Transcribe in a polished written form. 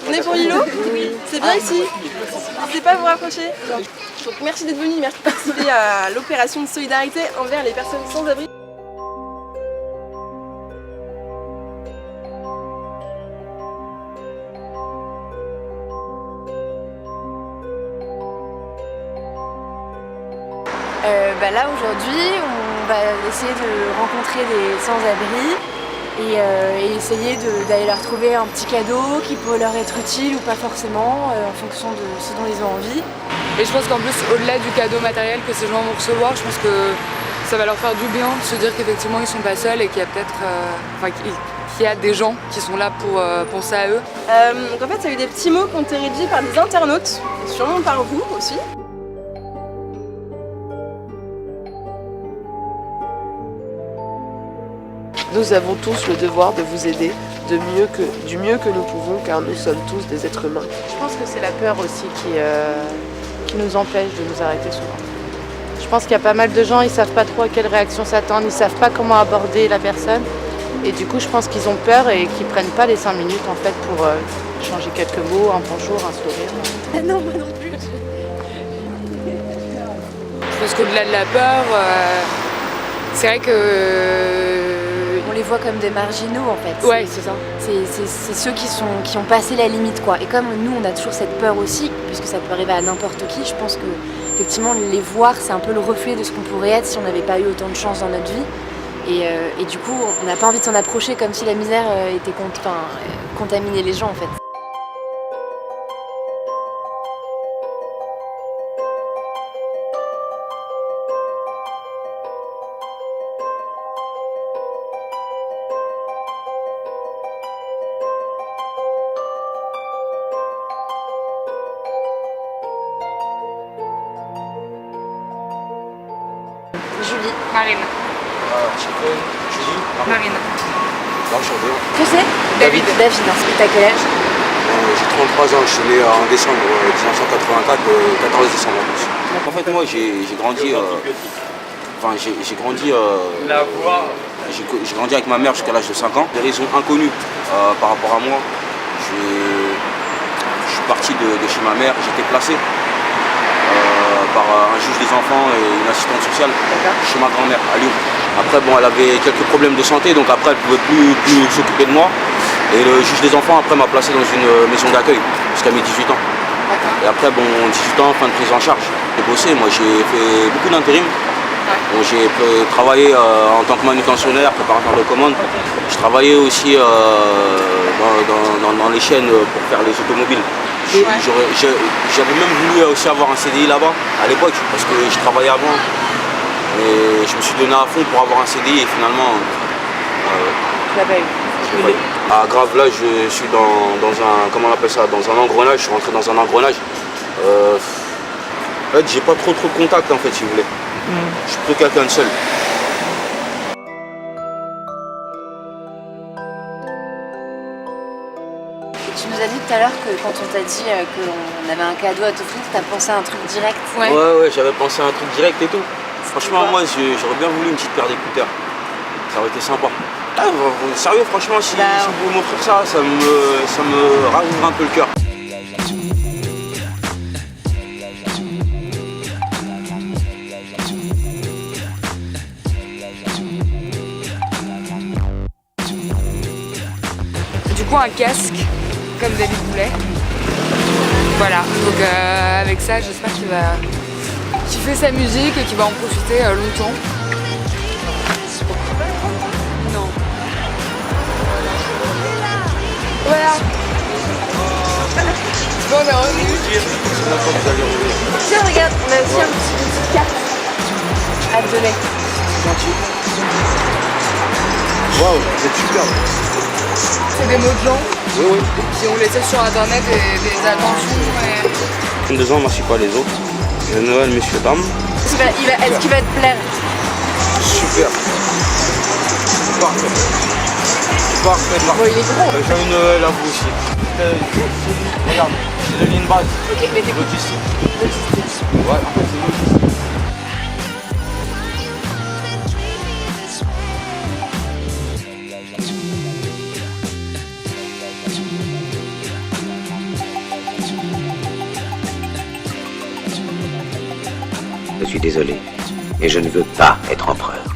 On est pour Lilo? Oui. C'est bien ici? N'hésitez pas à vous rapprocher. Donc merci d'être venu, merci de participer à l'opération de solidarité envers les personnes sans abri. Là aujourd'hui, on va essayer de rencontrer des sans-abri et essayer d'aller leur trouver un petit cadeau qui peut leur être utile ou pas forcément en fonction de ce dont ils ont envie. Et je pense qu'en plus, au-delà du cadeau matériel que ces gens vont recevoir, je pense que ça va leur faire du bien de se dire qu'effectivement ils sont pas seuls et qu'il y a peut-être qu'il y a des gens qui sont là pour penser à eux. Donc en fait, ça a eu des petits mots qui ont été rédigés par des internautes, et sûrement par vous aussi. Nous avons tous le devoir de vous aider du mieux que nous pouvons, car nous sommes tous des êtres humains. Je pense que c'est la peur aussi qui nous empêche de nous arrêter souvent. Je pense qu'il y a pas mal de gens, ils ne savent pas trop à quelle réaction s'attendre, ils ne savent pas comment aborder la personne. Et du coup, je pense qu'ils ont peur et qu'ils ne prennent pas les 5 minutes en fait pour changer quelques mots, un bonjour, un sourire. Ah non, moi non plus. Je pense qu'au-delà de la peur, c'est vrai que... On les voit comme des marginaux en fait. Ouais, c'est ça. C'est ceux qui ont passé la limite quoi. Et comme nous on a toujours cette peur aussi, puisque ça peut arriver à n'importe qui, je pense que effectivement les voir c'est un peu le reflet de ce qu'on pourrait être si on n'avait pas eu autant de chance dans notre vie. Et du coup on n'a pas envie de s'en approcher comme si la misère contaminait les gens en fait. Julie. Marine. Julie. Marine. Enchanté. Tu sais David. David, t'as quel âge? J'ai 33 ans, je suis né en décembre 1984, 14 décembre en plus. En fait, moi, j'ai grandi avec ma mère jusqu'à l'âge de 5 ans. Des raisons inconnues par rapport à moi. Je suis parti de chez ma mère, j'étais placé par un juge des enfants et une assistante sociale chez ma grand-mère à Lyon. Après, bon, elle avait quelques problèmes de santé, donc après, elle ne pouvait plus s'occuper de moi. Et le juge des enfants, après, m'a placé dans une maison d'accueil jusqu'à mes 18 ans. Et après, bon, 18 ans, fin de prise en charge. J'ai bossé, moi, j'ai fait beaucoup d'intérim. Bon, j'ai travaillé en tant que manutentionnaire, préparateur de commandes. Je travaillais aussi dans les chaînes pour faire les automobiles. J'avais même voulu aussi avoir un CDI là-bas à l'époque parce que je travaillais avant et je me suis donné à fond pour avoir un CDI et finalement ah grave, là je suis dans un, comment on appelle ça, dans un engrenage, je suis rentré dans un engrenage. En fait, j'ai pas trop de contact en fait, si vous voulez. Je suis plutôt quelqu'un de seul. Tu nous as dit tout à l'heure que quand on t'a dit qu'on avait un cadeau à t'offrir, t'as pensé à un truc direct. Ouais, j'avais pensé à un truc direct et tout. Franchement, moi j'aurais bien voulu une petite paire d'écouteurs. Ça aurait été sympa. Ah, sérieux, franchement, si vous pouvez m'offrir ça, ça me raviverait un peu le cœur. Du coup, un casque, comme David voulait. Voilà, donc avec ça, j'espère qu'il va kiffer sa musique et qu'il va en profiter longtemps. Non. Voilà. Bon, on est revenu. Tiens, regarde, on a aussi une petite carte à te donner. Waouh, vous êtes super. C'est des mots de gens Oui. qui ont laissé sur internet des attentions. 22 ans, moi je suis pas les autres. Le Noël, messieurs, dames. Est-ce qu'il va te plaire? Super. Parfait. Bon, il est gros. Joyeux Noël à vous aussi. Regarde, j'ai donné une base. Ok, mais t'es Logistique. Ouais, en fait c'est logistique. Je suis désolé, mais je ne veux pas être empereur.